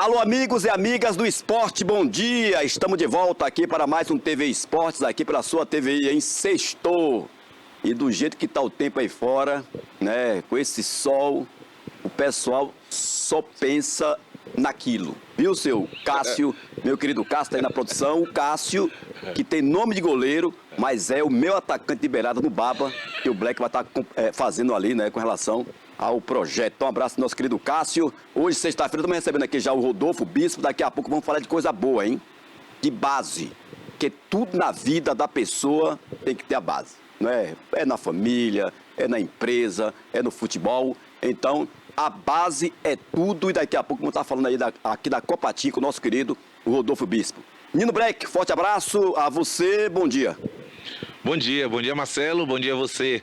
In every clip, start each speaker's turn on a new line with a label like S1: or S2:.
S1: Alô, amigos e amigas do esporte, bom dia! Estamos de volta aqui para mais um TV Esportes, aqui pela sua TVI, em sextou. E do jeito que está o tempo aí fora, né, com esse sol, o pessoal só pensa naquilo. Viu, seu Cássio, meu querido Cássio, tá aí na produção. O Cássio, que tem nome de goleiro, mas é o meu atacante de beirada no Baba, que o Black vai estar fazendo ali, né, com relação ao projeto. Então, um abraço do nosso querido Cássio. Hoje, sexta-feira, estamos recebendo aqui já o Rodolfo Bispo. Daqui a pouco vamos falar de coisa boa, hein? De base. Porque tudo na vida da pessoa tem que ter a base. Não é? É na família, é na empresa, é no futebol. Então, a base é tudo. E daqui a pouco vamos estar falando aí aqui da Copatinha com o nosso querido Rodolfo Bispo. Nino Black, forte abraço a você. Bom dia.
S2: Bom dia Marcelo, bom dia a você,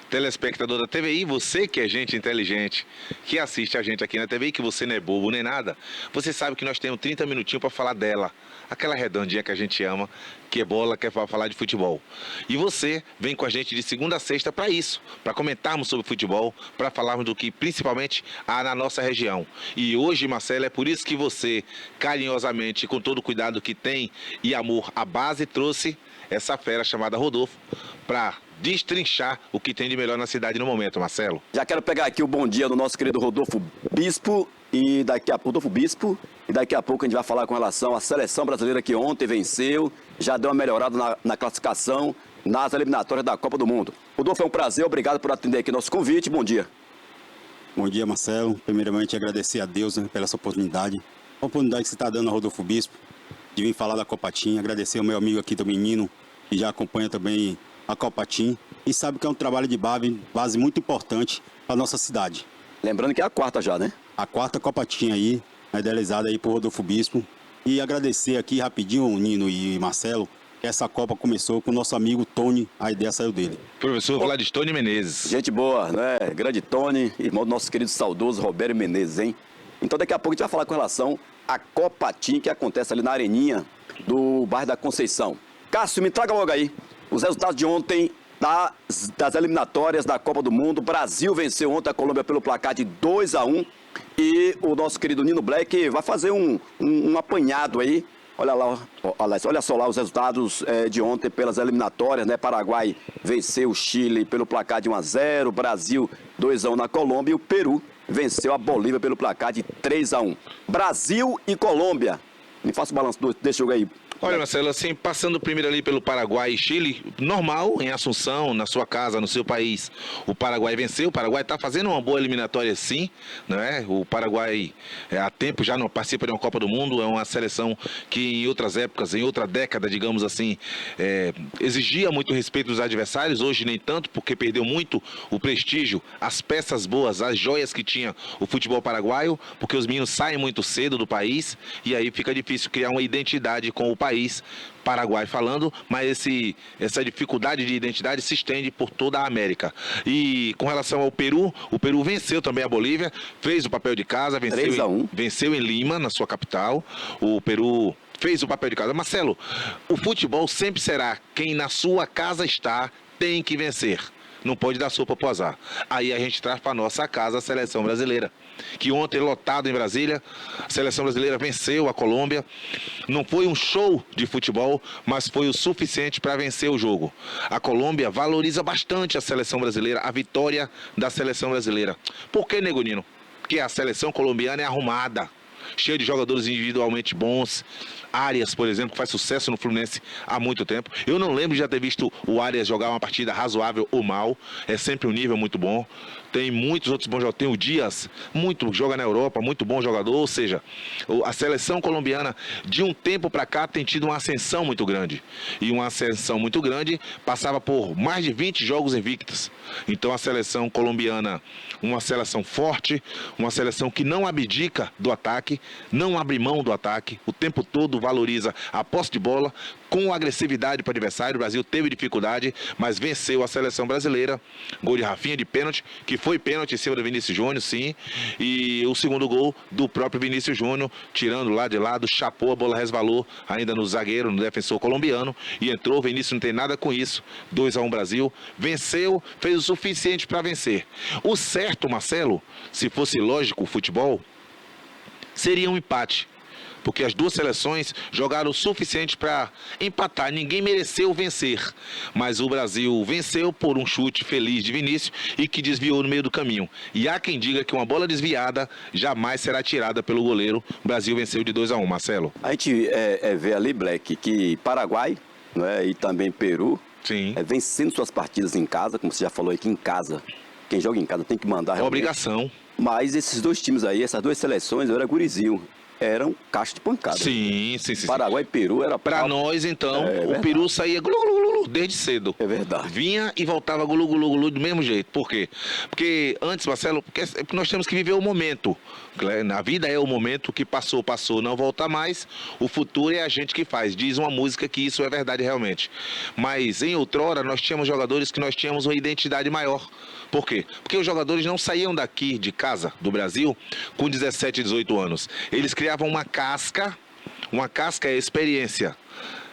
S2: telespectador da TVI, você que é gente inteligente, que assiste a gente aqui na TVI, que você não é bobo nem nada. Você sabe que nós temos 30 minutinhos para falar dela, aquela redondinha que a gente ama, que é bola, que é para falar de futebol. E você vem com a gente de segunda a sexta para isso, para comentarmos sobre futebol, para falarmos do que principalmente há na nossa região. E hoje, Marcelo, é por isso que você, carinhosamente, com todo o cuidado que tem e amor, a base trouxe essa fera chamada Rodolfo para destrinchar o que tem de melhor na cidade no momento, Marcelo.
S1: Já quero pegar aqui o bom dia do nosso querido Rodolfo Bispo e daqui a pouco a gente vai falar com relação à seleção brasileira que ontem venceu, já deu uma melhorada na classificação nas eliminatórias da Copa do Mundo. Rodolfo, é um prazer, obrigado por atender aqui nosso convite. Bom dia.
S3: Bom dia, Marcelo. Primeiramente, agradecer a Deus, né, pela essa oportunidade. A oportunidade que você está dando a Rodolfo Bispo de vir falar da Copatinha. Agradecer ao meu amigo aqui do menino, que já acompanha também a Copatinha e sabe que é um trabalho de base muito importante para a nossa cidade.
S1: Lembrando que é a quarta já, né?
S3: A quarta Copatinha aí, idealizada aí por Rodolfo Bispo. E agradecer aqui rapidinho, Nino e Marcelo, que essa Copa começou com o nosso amigo Tony, a ideia saiu dele.
S2: Professor Vladistone Menezes.
S1: Gente boa, né? Grande Tony, irmão do nosso querido saudoso Roberto Menezes, hein? Então daqui a pouco a gente vai falar com relação à Copatinha que acontece ali na areninha do bairro da Conceição. Cássio, me traga logo aí os resultados de ontem das eliminatórias da Copa do Mundo. O Brasil venceu ontem a Colômbia pelo placar de 2-1 e o nosso querido Nino Black vai fazer um apanhado aí. Olha só lá os resultados de ontem pelas eliminatórias, né? Paraguai venceu o Chile pelo placar de 1-0, Brasil 2-1 na Colômbia e o Peru venceu a Bolívia pelo placar de 3-1. Brasil e Colômbia. Me faça o balanço desse jogo aí.
S2: Olha, Marcelo, assim, passando primeiro ali pelo Paraguai e Chile, normal, em Assunção, na sua casa, no seu país, o Paraguai venceu. O Paraguai está fazendo uma boa eliminatória, sim, né? O Paraguai, há tempo já não participa de uma Copa do Mundo, é uma seleção que em outras épocas, em outra década, digamos assim, exigia muito respeito dos adversários. Hoje nem tanto, porque perdeu muito o prestígio, as peças boas, as joias que tinha o futebol paraguaio, porque os meninos saem muito cedo do país e aí fica difícil criar uma identidade com o país. Paraguai falando, mas essa dificuldade de identidade se estende por toda a América. E com relação ao Peru, o Peru venceu também a Bolívia, fez o papel de casa, venceu em Lima, na sua capital. O Peru fez o papel de casa. Marcelo, o futebol sempre será quem na sua casa está, tem que vencer. Não pode dar sopa pro azar. Aí a gente traz para nossa casa a seleção brasileira, que ontem, lotado em Brasília, a seleção brasileira venceu a Colômbia. Não foi um show de futebol, mas foi o suficiente para vencer o jogo. A Colômbia valoriza bastante a seleção brasileira, a vitória da seleção brasileira. Por que, Nego Nino? Porque a seleção colombiana é arrumada, cheia de jogadores individualmente bons. Arias, por exemplo, que faz sucesso no Fluminense há muito tempo. Eu não lembro de já ter visto o Arias jogar uma partida razoável ou mal. É sempre um nível muito bom. Tem muitos outros bons jogadores. Tem o Dias, joga na Europa, muito bom jogador. Ou seja, a seleção colombiana, de um tempo para cá, tem tido uma ascensão muito grande. E uma ascensão muito grande passava por mais de 20 jogos invictos. Então a seleção colombiana, uma seleção forte, uma seleção que não abdica do ataque, não abre mão do ataque, o tempo todo valoriza a posse de bola, com agressividade para o adversário. O Brasil teve dificuldade, mas venceu a seleção brasileira. Gol de Rafinha de pênalti, que foi pênalti em cima do Vinícius Júnior, sim. E o segundo gol do próprio Vinícius Júnior, tirando lá de lado, chapou, a bola resvalou ainda no zagueiro, no defensor colombiano, e entrou. O Vinícius não tem nada com isso. 2-1 Brasil. Venceu, fez o suficiente para vencer. O certo, Marcelo, se fosse lógico o futebol, seria um empate. Porque as duas seleções jogaram o suficiente para empatar. Ninguém mereceu vencer. Mas o Brasil venceu por um chute feliz de Vinícius e que desviou no meio do caminho. E há quem diga que uma bola desviada jamais será tirada pelo goleiro. O Brasil venceu de 2-1, Marcelo.
S1: A gente vê ali, Black, que Paraguai, né, e também Peru,
S2: Sim.
S1: Vencendo suas partidas em casa, como você já falou aqui, em casa. Quem joga em casa tem que mandar
S2: É
S1: realmente.
S2: obrigação.
S1: Mas esses dois times aí, essas duas seleções, eu era gurizinho. Eram caixa de pancada.
S2: Sim.
S1: Paraguai e Peru era...
S2: Para nós, então, o
S1: verdade.
S2: Peru saía glu, glu, glu, glu, desde cedo.
S1: É verdade.
S2: Vinha e voltava glu, glu, glu, do mesmo jeito. Por quê? Porque antes, Marcelo, porque nós temos que viver o momento. Na vida é o momento que passou, não volta mais. O futuro é a gente que faz. Diz uma música que isso é verdade realmente. Mas em outrora, nós tínhamos jogadores que nós tínhamos uma identidade maior. Por quê? Porque os jogadores não saíam daqui de casa, do Brasil, com 17, 18 anos. Eles criavam uma casca é experiência.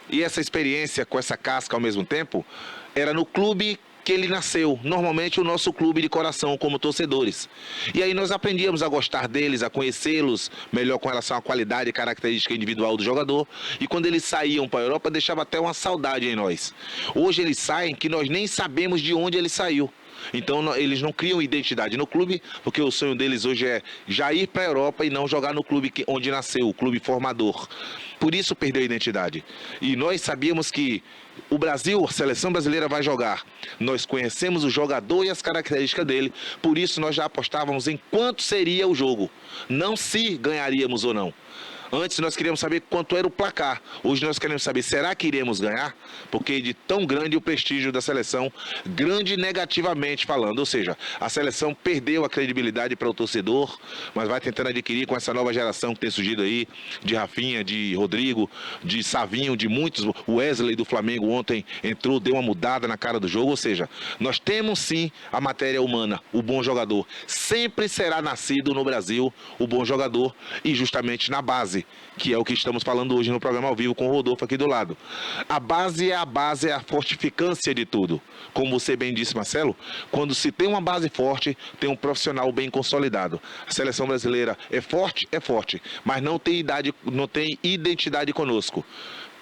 S2: E essa experiência com essa casca ao mesmo tempo, era no clube que ele nasceu, normalmente o nosso clube de coração como torcedores. E aí nós aprendíamos a gostar deles, a conhecê-los melhor com relação à qualidade e característica individual do jogador. E quando eles saíam para a Europa, deixava até uma saudade em nós. Hoje eles saem que nós nem sabemos de onde ele saiu. Então eles não criam identidade no clube, porque o sonho deles hoje é já ir para a Europa e não jogar no clube onde nasceu, o clube formador. Por isso perdeu a identidade. E nós sabíamos que o Brasil, a seleção brasileira vai jogar. Nós conhecemos o jogador e as características dele, por isso nós já apostávamos em quanto seria o jogo, não se ganharíamos ou não. Antes nós queríamos saber quanto era o placar. Hoje nós queremos saber, será que iremos ganhar? Porque de tão grande o prestígio da seleção, grande negativamente falando. Ou seja, a seleção perdeu a credibilidade para o torcedor, mas vai tentando adquirir com essa nova geração que tem surgido aí, de Rafinha, de Rodrigo, de Savinho, de muitos. O Wesley do Flamengo ontem entrou, deu uma mudada na cara do jogo. Ou seja, nós temos sim a matéria humana, o bom jogador. Sempre será nascido no Brasil o bom jogador e justamente na base, que é o que estamos falando hoje no programa ao vivo com o Rodolfo aqui do lado. A base é a fortificância de tudo. Como você bem disse, Marcelo, quando se tem uma base forte, tem um profissional bem consolidado. A seleção brasileira é forte, mas não tem identidade conosco.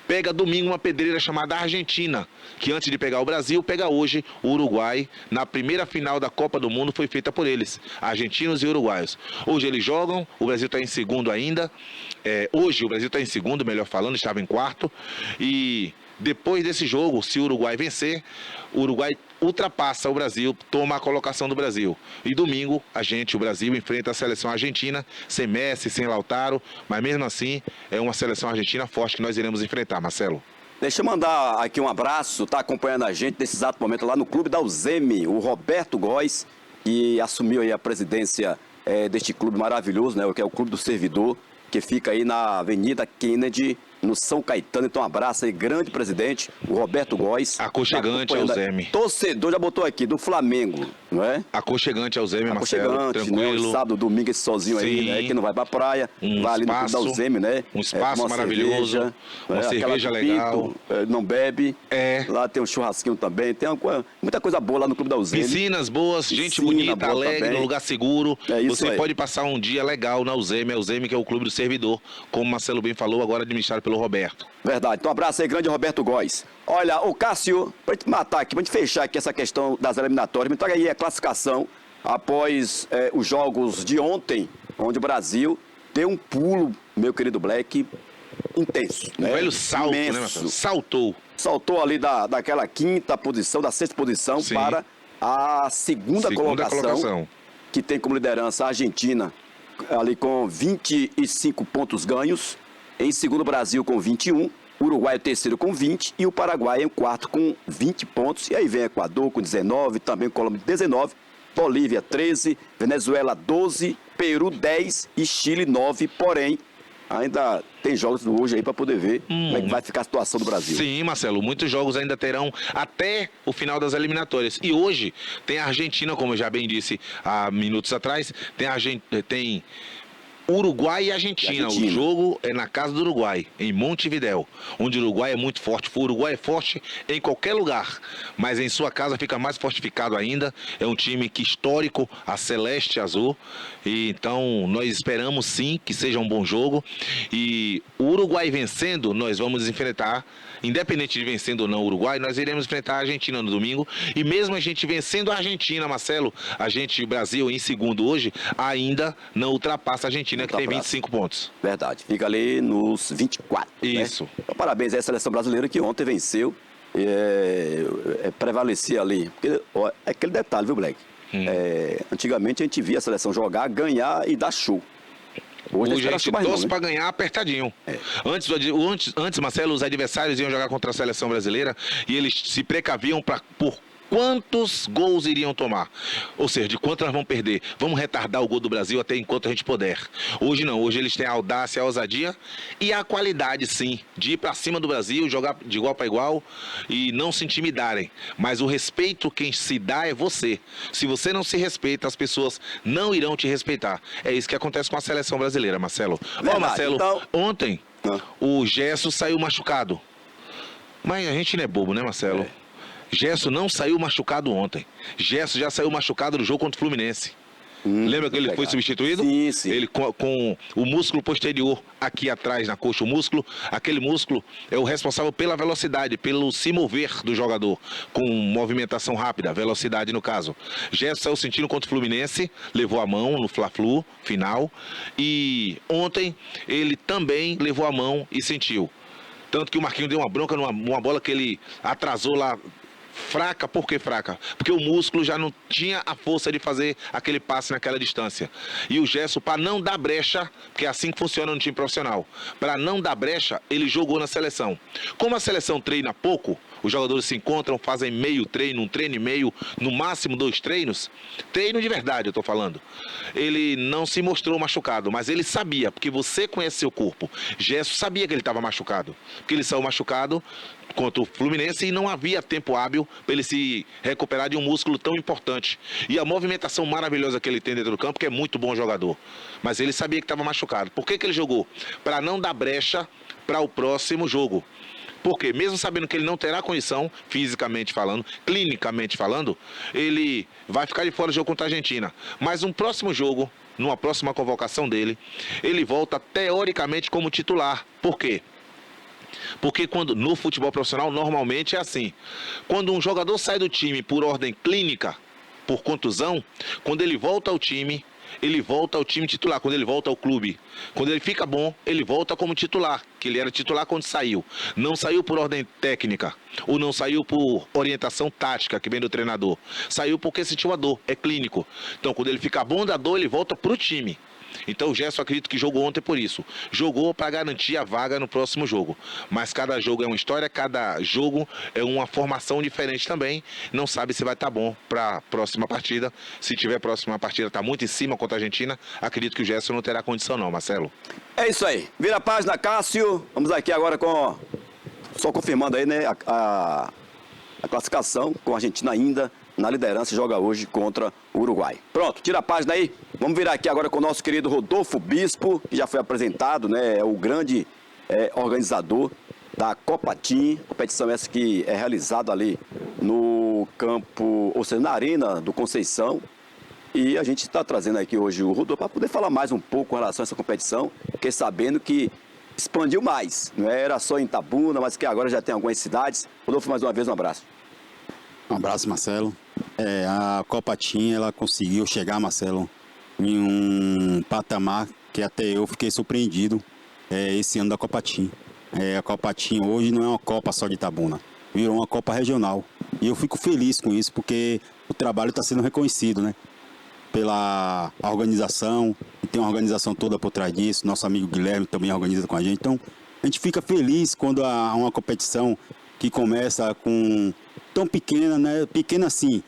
S2: Pega domingo uma pedreira chamada Argentina, que antes de pegar o Brasil, pega hoje o Uruguai. Na primeira final da Copa do Mundo foi feita por eles, argentinos e uruguaios. Hoje eles jogam, o Brasil está em segundo ainda. Hoje o Brasil está em segundo, melhor falando, estava em quarto. E depois desse jogo, se o Uruguai vencer, o Uruguai ultrapassa o Brasil, toma a colocação do Brasil. E domingo, o Brasil, enfrenta a seleção argentina, sem Messi, sem Lautaro, mas mesmo assim, é uma seleção argentina forte que nós iremos enfrentar, Marcelo.
S1: Deixa eu mandar aqui um abraço, está acompanhando a gente nesse exato momento lá no Clube da Alzeme, o Roberto Góes, que assumiu aí a presidência deste clube maravilhoso, né, que é o Clube do Servidor, que fica aí na Avenida Kennedy, no São Caetano. Então um abraço aí, grande presidente, o Roberto Góes.
S2: Aconchegante ao Zeme.
S1: Torcedor, já botou aqui, do Flamengo, não é?
S2: Aconchegante ao Zeme, Marcelo, tranquilo.
S1: Né? Sábado, domingo, esse sozinho aí, né? Que não vai pra praia, vai ali no Clube da Alzeme, né?
S2: Um espaço maravilhoso,
S1: cerveja,
S2: uma cerveja legal.
S1: Não bebe. Lá tem um churrasquinho também, tem muita coisa boa lá no Clube da Alzeme.
S2: Piscinas boas, gente bonita, alegre, num lugar seguro. Você pode passar um dia legal na Alzeme, que é o Clube do Servidor, como o Marcelo bem falou, agora administrado pelo Roberto.
S1: Verdade. Então um abraço aí, grande Roberto Góes. Olha, o Cássio, pra gente matar aqui, pra gente fechar aqui essa questão das eliminatórias, me traga aí a classificação após os jogos de ontem, onde o Brasil deu um pulo, meu querido Black, intenso.
S2: Um velho salto,
S1: imenso,
S2: né, Marcelo? Saltou ali daquela quinta posição, da sexta posição, sim,
S1: para a segunda colocação, que tem como liderança a Argentina, ali com 25 pontos ganhos. Em segundo, o Brasil com 21, o Uruguai o terceiro com 20 e o Paraguai em quarto com 20 pontos. E aí vem Equador com 19, também Colômbia 19, Bolívia 13, Venezuela 12, Peru 10 e Chile 9. Porém, ainda tem jogos hoje aí para poder ver como é que vai ficar a situação do Brasil.
S2: Sim, Marcelo, muitos jogos ainda terão até o final das eliminatórias. E hoje tem a Argentina, como eu já bem disse há minutos atrás, tem Uruguai e Argentina.
S1: Argentina.
S2: O jogo é na casa do Uruguai, em Montevidéu, onde o Uruguai é muito forte. O Uruguai é forte em qualquer lugar, mas em sua casa fica mais fortificado ainda. É um time que histórico, a Celeste Azul. E então nós esperamos sim que seja um bom jogo. E o Uruguai vencendo, nós vamos enfrentar, independente de vencendo ou não o Uruguai, nós iremos enfrentar a Argentina no domingo. E mesmo a gente vencendo a Argentina, Marcelo, a gente, Brasil, em segundo hoje, ainda não ultrapassa a Argentina, que tem 25 pontos.
S1: Verdade, fica ali nos 24.
S2: Isso.
S1: Né? Então, parabéns à seleção brasileira que ontem venceu, prevalecia ali. Porque, ó, é aquele detalhe, viu, Black? Antigamente a gente via a seleção jogar, ganhar e dar show.
S2: Hoje a gente torce para ganhar apertadinho. Antes, Marcelo, os adversários iam jogar contra a seleção brasileira e eles se precaviam por quantos gols iriam tomar. Ou seja, de quanto nós vamos perder. Vamos retardar o gol do Brasil até enquanto a gente puder. Hoje não, hoje eles têm a audácia, a ousadia e a qualidade, sim, de ir para cima do Brasil, jogar de igual para igual e não se intimidarem. Mas o respeito quem se dá é você. Se você não se respeita, as pessoas não irão te respeitar. É isso que acontece com a seleção brasileira, Marcelo. Ó, Marcelo, então, ontem o Gerson saiu machucado. Mas a gente não é bobo, né, Marcelo? Gerson não saiu machucado ontem. Gerson já saiu machucado no jogo contra o Fluminense. Lembra que ele foi substituído?
S1: Sim, sim.
S2: Ele com o músculo posterior aqui atrás na coxa, aquele músculo é o responsável pela velocidade, pelo se mover do jogador, com movimentação rápida, velocidade no caso. Gerson saiu sentindo contra o Fluminense, levou a mão no Fla-Flu final, e ontem ele também levou a mão e sentiu. Tanto que o Marquinhos deu uma bronca numa bola que ele atrasou lá. Fraca, por que fraca? Porque o músculo já não tinha a força de fazer aquele passe naquela distância. E o Gerson, para não dar brecha, porque é assim que funciona no time profissional, para não dar brecha, ele jogou na seleção. Como a seleção treina pouco, os jogadores se encontram, fazem meio treino, um treino e meio, no máximo 2 treinos, treino de verdade eu estou falando. Ele não se mostrou machucado, mas ele sabia, porque você conhece seu corpo. Gerson sabia que ele estava machucado, porque ele saiu machucado contra o Fluminense e não havia tempo hábil para ele se recuperar de um músculo tão importante. E a movimentação maravilhosa que ele tem dentro do campo, que é muito bom jogador. Mas ele sabia que estava machucado. Por que ele jogou? Para não dar brecha para o próximo jogo. Porque mesmo sabendo que ele não terá condição, fisicamente falando, clinicamente falando, ele vai ficar de fora do jogo contra a Argentina. Mas um próximo jogo, numa próxima convocação dele, ele volta teoricamente como titular. Por quê? Porque no futebol profissional normalmente é assim. Quando um jogador sai do time por ordem clínica, por contusão, quando ele volta ao time titular, quando ele volta ao clube. Quando ele fica bom, ele volta como titular, que ele era titular quando saiu. Não saiu por ordem técnica, ou não saiu por orientação tática, que vem do treinador. Saiu porque sentiu a dor, é clínico. Então, quando ele fica bom da dor, ele volta para o time. Então o Gerson, acredito que jogou ontem por isso. Jogou para garantir a vaga no próximo jogo. Mas cada jogo é uma história, cada jogo é uma formação diferente também. Não sabe se vai estar bom para a próxima partida. Se tiver próxima partida, está muito em cima contra a Argentina, acredito que o Gerson não terá condição não, Marcelo.
S1: É isso aí. Vira a página, Cássio. Vamos aqui agora só confirmando aí, né, a classificação com a Argentina ainda na liderança, joga hoje contra o Uruguai. Pronto, tira a página aí. Vamos virar aqui agora com o nosso querido Rodolfo Bispo, que já foi apresentado, né? É o grande organizador da Copa Team, competição essa que é realizada ali no campo, ou seja, na Arena do Conceição. E a gente está trazendo aqui hoje o Rodolfo para poder falar mais um pouco com relação a essa competição, porque sabendo que expandiu mais. Não era só em Itabuna, mas que agora já tem algumas cidades. Rodolfo, mais uma vez, um abraço.
S3: Um abraço, Marcelo. A Copa Team, ela conseguiu chegar, Marcelo, em um patamar que até eu fiquei surpreendido esse ano da Copa Team. A Copa Team hoje não é uma Copa só de Itabuna, virou uma Copa regional. E eu fico feliz com isso, porque o trabalho está sendo reconhecido, né? Pela organização, e tem uma organização toda por trás disso. Nosso amigo Guilherme também organiza com a gente. Então, a gente fica feliz quando há uma competição que começa com tão pequena, né? Pequena assim,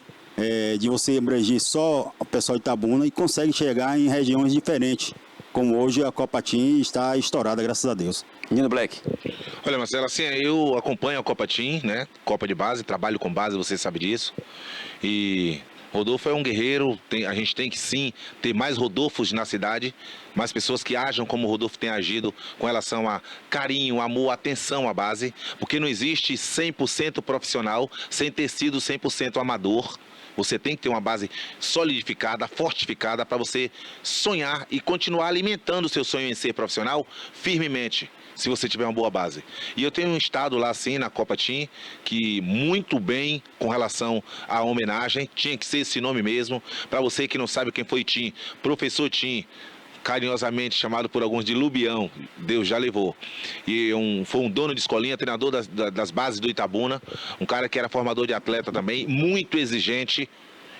S3: de você abranger só o pessoal de Itabuna e consegue chegar em regiões diferentes, como hoje a Copa Team está estourada, graças a Deus.
S1: Nino Black.
S2: Olha, Marcelo, assim, eu acompanho a Copa Team, né? Copa de base, trabalho com base, você sabe disso. E Rodolfo é um guerreiro, a gente tem que sim ter mais Rodolfos na cidade, mais pessoas que ajam como o Rodolfo tem agido com relação a carinho, amor, atenção à base, porque não existe 100% profissional sem ter sido 100% amador. Você tem que ter uma base solidificada, fortificada para você sonhar e continuar alimentando o seu sonho em ser profissional firmemente, se você tiver uma boa base. E eu tenho um estado lá assim na Copa Team que muito bem com relação à homenagem, tinha que ser esse nome mesmo. Para você que não sabe quem foi Team, professor Team, carinhosamente chamado por alguns de Lubião, Deus já levou. E foi um dono de escolinha, treinador das bases do Itabuna, um cara que era formador de atleta também, muito exigente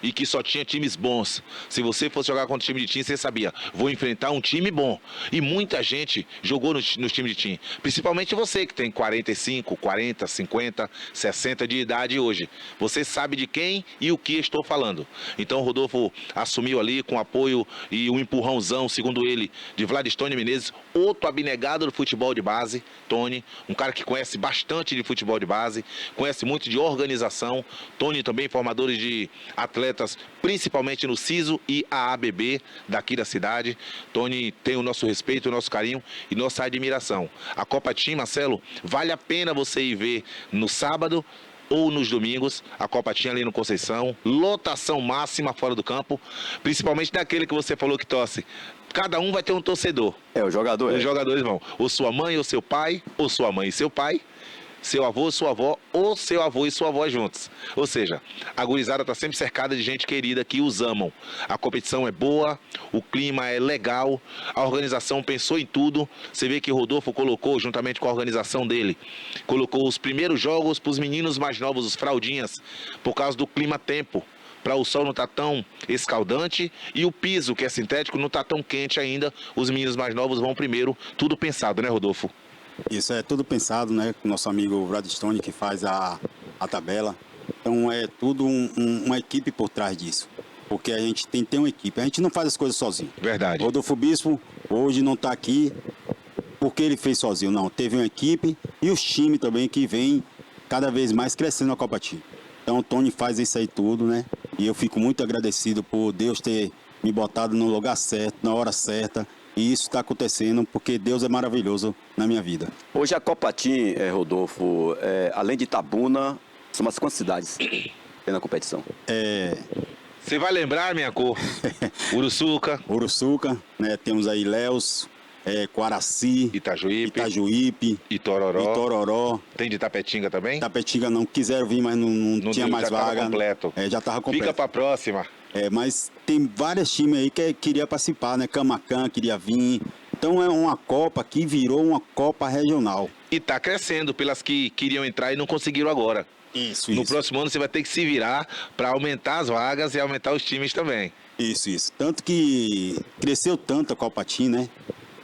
S2: e que só tinha times bons. Se você fosse jogar contra o time de time, você sabia, vou enfrentar um time bom. E muita gente jogou nos times de time, principalmente você que tem 45, 40, 50, 60 de idade hoje. Você sabe de quem e o que estou falando. Então o Rodolfo assumiu ali com apoio e um empurrãozão, segundo ele, de Vladistone Menezes, outro abnegado do futebol de base, Tony, um cara que conhece bastante de futebol de base, conhece muito de organização. Tony também, formadores de atletas, principalmente no CISO e a ABB daqui da cidade. Tony tem o nosso respeito, o nosso carinho e nossa admiração. A Copa Team, Marcelo, vale a pena você ir ver no sábado ou nos domingos, a Copa Team ali no Conceição, lotação máxima fora do campo, principalmente daquele que você falou que torce. Cada um vai ter um torcedor.
S1: O jogador.
S2: Os jogadores vão, ou sua mãe ou seu pai, ou sua mãe e seu pai, seu avô, sua avó, ou seu avô e sua avó juntos. Ou seja, a gurizada está sempre cercada de gente querida que os amam. A competição é boa, o clima é legal, a organização pensou em tudo. Você vê que o Rodolfo colocou, juntamente com a organização dele, colocou os primeiros jogos para os meninos mais novos, os fraldinhas, por causa do clima-tempo. Para o sol não estar tão escaldante e o piso, que é sintético, não está tão quente ainda. Os meninos mais novos vão primeiro. Tudo pensado, né, Rodolfo?
S3: Isso é tudo pensado, né? Com o nosso amigo Vladistone, que faz a tabela. Então é tudo uma equipe por trás disso. Porque a gente tem que ter uma equipe. A gente não faz as coisas sozinho.
S2: Verdade.
S3: Rodolfo Bispo hoje não está aqui porque ele fez sozinho. Não, teve uma equipe e os times também que vem cada vez mais crescendo na Copa Team. Então o Tony faz isso aí tudo, né? E eu fico muito agradecido por Deus ter me botado no lugar certo, na hora certa. E isso está acontecendo porque Deus é maravilhoso na minha vida.
S1: Hoje a Copa Team, Rodolfo, além de Itabuna, são umas quantas cidades tem na competição?
S2: Você vai lembrar, minha cor? Uruçuca.
S3: Uruçuca, né? Temos aí Ilhéus, Quaraci, Itajuípe, Itororó.
S2: Tem de Tapetinga também?
S3: Tapetinga não quiseram vir, mas não tinha mais vaga.
S2: Tava completo.
S3: Já estava completo.
S2: Fica para próxima.
S3: Mas tem vários times aí que queria participar, né? Camacan queria vir. Então é uma Copa que virou uma Copa regional.
S2: E está crescendo pelas que queriam entrar e não conseguiram agora.
S3: Isso.
S2: No próximo ano você vai ter que se virar para aumentar as vagas e aumentar os times também.
S3: Isso. Tanto que cresceu tanto a Copa Team, né?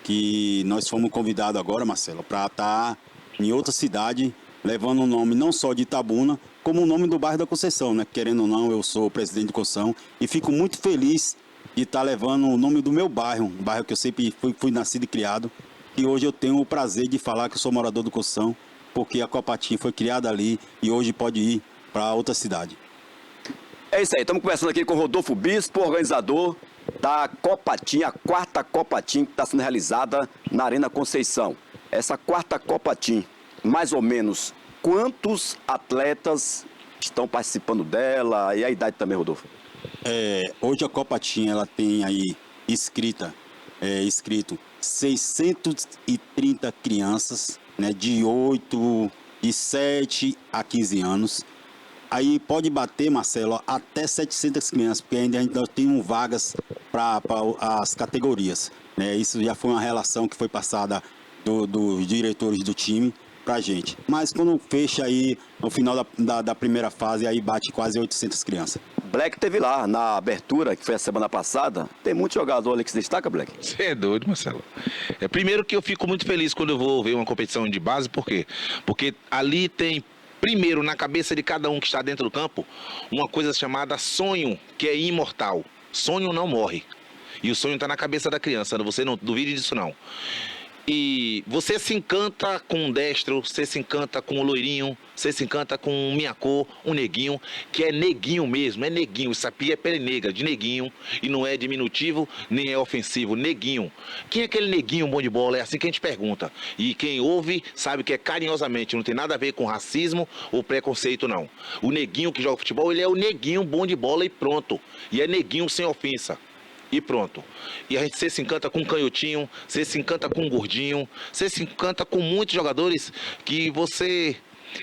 S3: Que nós fomos convidados agora, Marcelo, para estar em outra cidade, levando o nome não só de Itabuna, como o nome do bairro da Conceição, né? Querendo ou não, eu sou o presidente de Conceição e fico muito feliz de estar levando o nome do meu bairro, um bairro que eu sempre fui nascido e criado, e hoje eu tenho o prazer de falar que eu sou morador do Conceição, porque a Copa Team foi criada ali e hoje pode ir para outra cidade.
S1: É isso aí, estamos conversando aqui com o Rodolfo Bispo, organizador da Copa Team, a quarta Copa Team que está sendo realizada na Arena Conceição. Essa quarta Copa Team, mais ou menos, quantos atletas estão participando dela e a idade também, Rodolfo?
S3: Hoje a Copa Team, ela tem aí escrito 630 crianças, né, de 7 a 15 anos. Aí pode bater, Marcelo, até 700 crianças, porque ainda a gente tem vagas para as categorias, né? Isso já foi uma relação que foi passada dos diretores do time para a gente. Mas quando fecha aí, no final da primeira fase, aí bate quase 800 crianças.
S1: Black teve lá, na abertura, que foi a semana passada. Tem muito jogador ali que se destaca, Black?
S2: Você é doido, Marcelo. Primeiro que eu fico muito feliz quando eu vou ver uma competição de base, por quê? Porque ali tem, primeiro, na cabeça de cada um que está dentro do campo, uma coisa chamada sonho, que é imortal. Sonho não morre. E o sonho está na cabeça da criança, você não duvide disso não. E você se encanta com um destro, você se encanta com o loirinho, você se encanta com um minha cor, um neguinho, que é neguinho mesmo, é neguinho. Isso aqui é pele negra, de neguinho, e não é diminutivo, nem é ofensivo, neguinho. Quem é aquele neguinho bom de bola? É assim que a gente pergunta. E quem ouve sabe que é carinhosamente, não tem nada a ver com racismo ou preconceito, não. O neguinho que joga futebol, ele é o neguinho bom de bola e pronto. E é neguinho sem ofensa. E pronto. E você se encanta com um canhotinho, você se encanta com um gordinho, você se encanta com muitos jogadores que você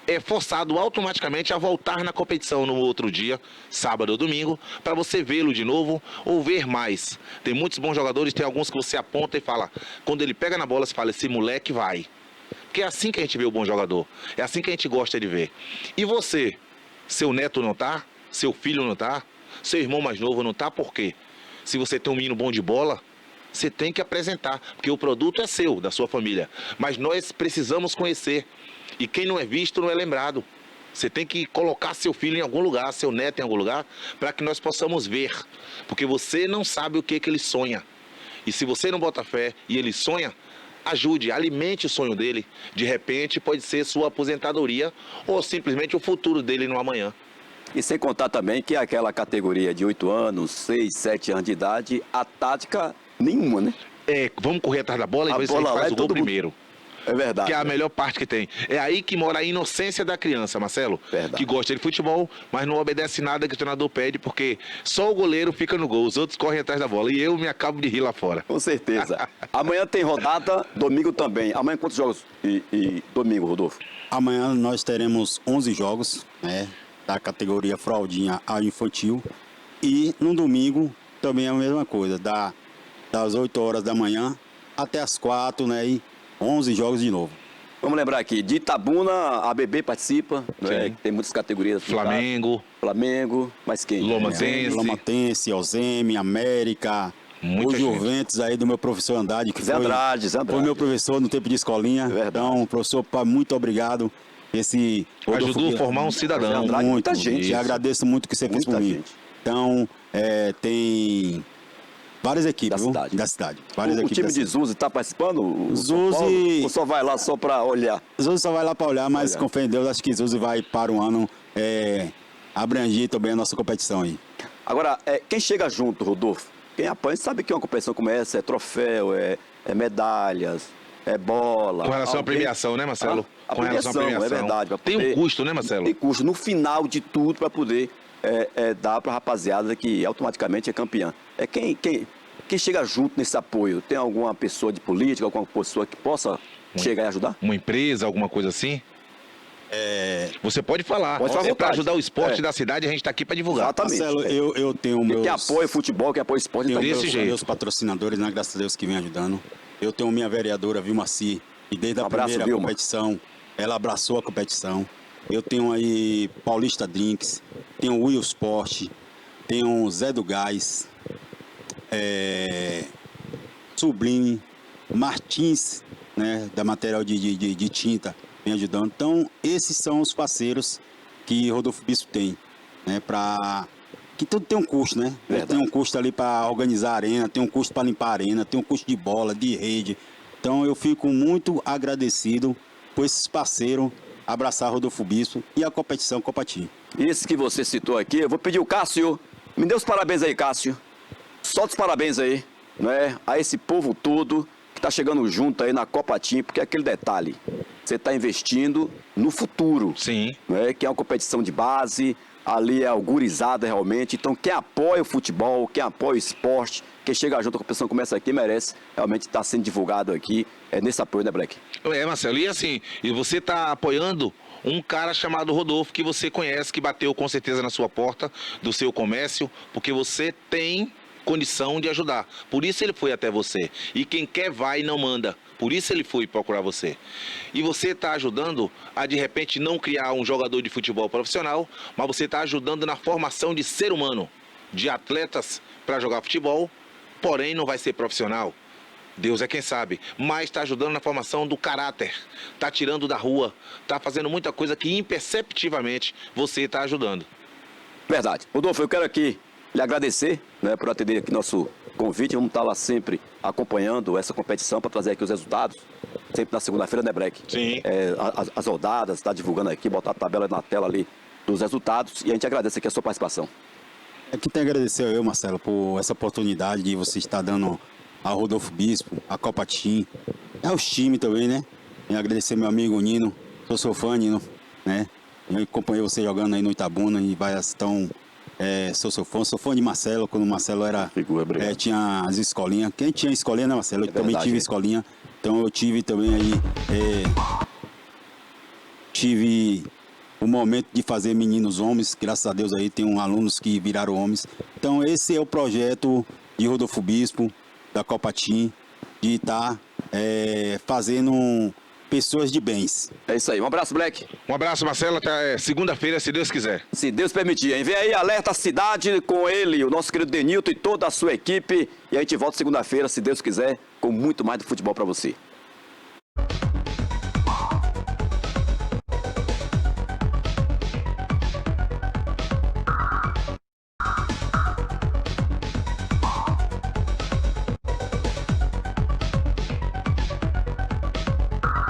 S2: é forçado automaticamente a voltar na competição no outro dia, sábado ou domingo, para você vê-lo de novo ou ver mais. Tem muitos bons jogadores, tem alguns que você aponta e fala, quando ele pega na bola, você fala, esse moleque vai. Porque é assim que a gente vê o bom jogador, é assim que a gente gosta de ver. E você, seu neto não tá, seu filho não tá, seu irmão mais novo não tá, por quê? Se você tem um menino bom de bola, você tem que apresentar, porque o produto é seu, da sua família. Mas nós precisamos conhecer. E quem não é visto não é lembrado. Você tem que colocar seu filho em algum lugar, seu neto em algum lugar, para que nós possamos ver. Porque você não sabe o que ele sonha. E se você não bota fé e ele sonha, ajude, alimente o sonho dele. De repente pode ser sua aposentadoria ou simplesmente o futuro dele no amanhã.
S1: E sem contar também que aquela categoria de 8 anos, 6, 7 anos de idade, a tática nenhuma, né?
S2: Vamos correr atrás da bola e ver se a gente
S1: bola lá
S2: faz
S1: é
S2: o gol
S1: todo mundo.
S2: primeiro.
S1: É verdade.
S2: Que é a
S1: né?
S2: melhor parte que tem. É aí que mora a inocência da criança, Marcelo.
S1: Verdade.
S2: Que gosta de futebol, mas não obedece nada que o treinador pede, porque só o goleiro fica no gol, os outros correm atrás da bola. E eu me acabo de rir lá fora.
S1: Com certeza. Amanhã tem rodada, domingo também. Amanhã quantos jogos e domingo, Rodolfo?
S3: Amanhã nós teremos 11 jogos, né? Da categoria fraldinha a infantil. E no domingo também é a mesma coisa, das 8 horas da manhã até as 4, né? E 11 jogos de novo.
S1: Vamos lembrar aqui, de Itabuna, a BB participa, né? Tem muitas categorias. Flamengo, mas quem?
S2: Lomatense.
S3: Alzeme, América,
S2: Muita
S3: o Juventus aí do meu professor Andrade, que
S1: Zé Andrade.
S3: foi meu professor no tempo de escolinha. Então, professor, muito obrigado.
S2: Ajudou a formar um cidadão.
S1: Andrade, muita gente.
S3: Te agradeço muito o que você fez por mim.
S1: Gente.
S3: Então, tem várias equipes da cidade. Várias
S1: O
S3: equipes
S1: time
S3: da
S1: de
S3: cidade.
S1: Zuzi está participando? O
S3: Zuzi-
S1: São Paulo, ou só vai lá só para olhar?
S3: Zuzi só vai lá para olhar, mas com fé em Deus, acho que Zuzi vai para um ano abranger também a nossa competição aí.
S1: Agora, quem chega junto, Rodolfo? Quem apanha sabe que uma competição como essa é troféu, é medalhas, é bola.
S2: Com relação à premiação, né, Marcelo?
S1: A
S2: Com relação à
S1: premiação,
S2: premiação.
S1: é verdade. pra
S2: Tem um custo, né, Marcelo?
S1: Tem custo no final de tudo para poder dar para a rapaziada que automaticamente é campeã. Quem chega junto nesse apoio? Tem alguma pessoa de política, alguma pessoa que possa chegar e ajudar?
S2: Uma empresa, alguma coisa assim? Você pode falar.
S1: Pode falar à
S2: Para
S1: vontade.
S2: ajudar o esporte da cidade, a gente está aqui para divulgar.
S1: Exatamente.
S3: Marcelo, eu tenho meus...
S1: Quem apoia futebol, quem apoia esporte,
S3: Tenho
S1: então.
S2: desse jeito.
S3: meus patrocinadores, né, graças a Deus, que vem ajudando. Eu tenho minha vereadora, Vilmaci, e desde a
S1: abraço,
S3: primeira
S1: Vilma.
S3: competição, ela abraçou a competição. Eu tenho aí Paulista Drinks, tenho Will Sport, tenho Zé do Gás, Sublime, Martins, né, da material de tinta, vem ajudando. Então, esses são os parceiros que Rodolfo Bispo tem, né, que tudo tem um custo, né?
S1: Verdade.
S3: Tem um custo ali para organizar a arena, tem um custo para limpar a arena, tem um custo de bola, de rede. Então, eu fico muito agradecido por esses parceiros abraçar Rodolfo Bispo e a competição Copatim.
S1: Esse que você citou aqui, eu vou pedir o Cássio. Me dê os parabéns aí, Cássio. Solta os parabéns aí, né? A esse povo todo que está chegando junto aí na Copatim, porque é aquele detalhe, você está investindo no futuro.
S2: Sim.
S1: Né? Que é uma competição de base, ali é algurizada realmente. Então, quem apoia o futebol, quem apoia o esporte, quem chega junto com a competição começa aqui, merece realmente estar sendo divulgado aqui nesse apoio, né, Black?
S2: Marcelo, e assim, e você está apoiando um cara chamado Rodolfo, que você conhece, que bateu com certeza na sua porta do seu comércio, porque você tem condição de ajudar. Por isso ele foi até você. E quem quer vai e não manda. Por isso ele foi procurar você. E você está ajudando a, de repente, não criar um jogador de futebol profissional, mas você está ajudando na formação de ser humano, de atletas para jogar futebol, porém não vai ser profissional. Deus é quem sabe, mas está ajudando na formação do caráter, está tirando da rua, está fazendo muita coisa que imperceptivelmente você está ajudando.
S1: Verdade. Rodolfo, eu quero aqui lhe agradecer, né, por atender aqui nosso convite, vamos estar lá sempre acompanhando essa competição para trazer aqui os resultados. Sempre na segunda-feira, né, Breck?
S2: Sim.
S1: As rodadas, está divulgando aqui, botar a tabela na tela ali dos resultados. E a gente agradece aqui a sua participação.
S3: Aqui tem que agradecer eu, Marcelo, por essa oportunidade de você estar dando ao Rodolfo Bispo, a Copa Team, aos times também, né? E agradecer meu amigo Nino, sou seu fã, Nino, né? Eu acompanhei você jogando aí no Itabuna e sou seu fã de Marcelo, quando o Marcelo
S1: Figura, obrigado.
S3: tinha as escolinhas. Quem tinha escolinha, né, Marcelo? Eu também
S1: verdade,
S3: tive
S1: é.
S3: escolinha, então eu tive também aí, tive o momento de fazer meninos homens, graças a Deus aí tem alunos que viraram homens. Então esse é o projeto de Rodolfo Bispo, da Copa Team, de estar fazendo pessoas de bens.
S1: É isso aí. Um abraço, Black.
S2: Um abraço, Marcelo. Até segunda-feira, se Deus quiser.
S1: Se Deus permitir, hein? Vem aí, Alerta Cidade, com ele, o nosso querido Denilton e toda a sua equipe. E a gente volta segunda-feira, se Deus quiser, com muito mais do futebol para você.